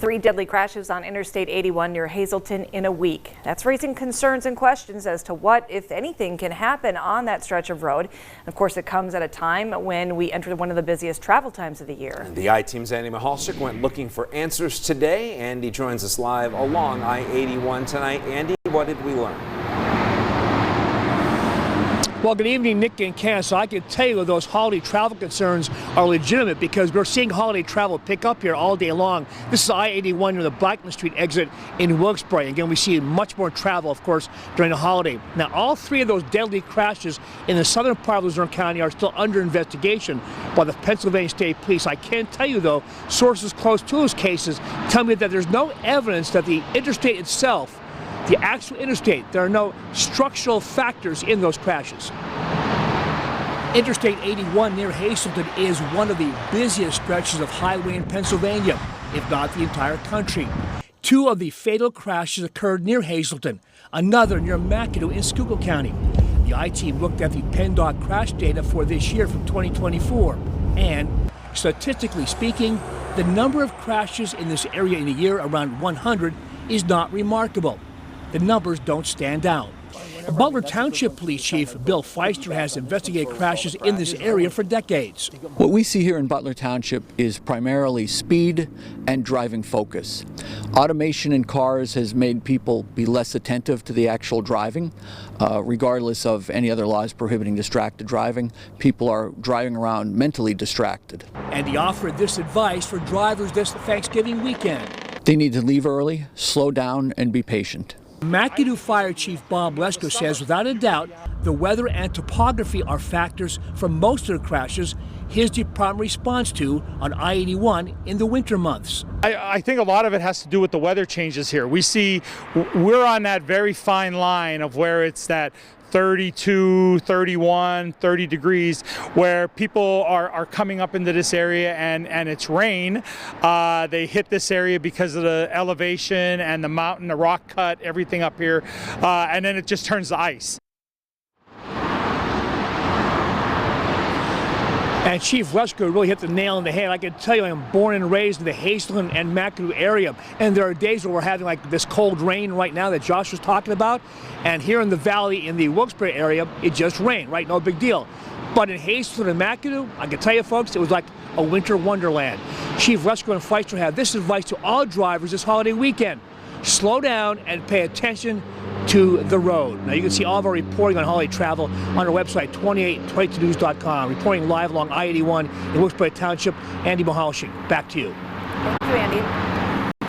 3 deadly crashes on Interstate 81 near Hazleton in a week. That's raising concerns and questions as to what, if anything, can happen on that stretch of road. And of course, it comes at a time when we enter one of the busiest travel times of the year. The I-Team's Andy Mahalchik went looking for answers today. Andy joins us live along I-81 tonight. Andy, what did we learn? Well, good evening, Nick and Ken. So I can tell you those holiday travel concerns are legitimate because we're seeing holiday travel pick up here all day long. This is I-81 near the Blackman Street exit in Wilkes-Barre. Again, we see much more travel, of course, during the holiday. Now, all 3 of those deadly crashes in the southern part of Luzerne County are still under investigation by the Pennsylvania State Police. I can tell you, though, sources close to those cases tell me that there's no evidence that the interstate itself, the actual interstate, there are no structural factors in those crashes. Interstate 81 near Hazleton is one of the busiest stretches of highway in Pennsylvania, if not the entire country. 2 of the fatal crashes occurred near Hazleton, another near McAdoo in Schuylkill County. The I-Team looked at the PennDOT crash data for this year from 2024, and statistically speaking, the number of crashes in this area in a year, around 100, is not remarkable. The numbers don't stand out. Butler Township Police Chief Bill Feister has investigated crashes in this area for decades. What we see here in Butler Township is primarily speed and driving focus. Automation in cars has made people be less attentive to the actual driving. Regardless of any other laws prohibiting distracted driving, people are driving around mentally distracted. And he offered this advice for drivers this Thanksgiving weekend. They need to leave early, slow down, and be patient. McAdoo Fire Chief Bob Lesko says without a doubt the weather and topography are factors for most of the crashes his department responds to on I-81 in the winter months. I think a lot of it has to do with the weather changes here. We're on that very fine line of where it's that 32, 31, 30 degrees, where people are coming up into this area and it's rain. They hit this area because of the elevation and the mountain, the rock cut, everything up here, and then it just turns to ice. And Chief Lesko really hit the nail on the head. I can tell you, I'm born and raised in the Hazleton and McAdoo area, and there are days where we're having like this cold rain right now that Josh was talking about, and here in the valley in the Wilkes-Barre area, it just rained, right? No big deal. But in Hazleton and McAdoo, I can tell you folks, it was like a winter wonderland. Chief Lesko and Feister have this advice to all drivers this holiday weekend: slow down and pay attention to the road. Now you can see all of our reporting on holiday travel on our website, 2822news.com. Reporting live along I-81 in Wilkes-Barre Township, Andy Mahalchik. Back to you. Thank you, Andy.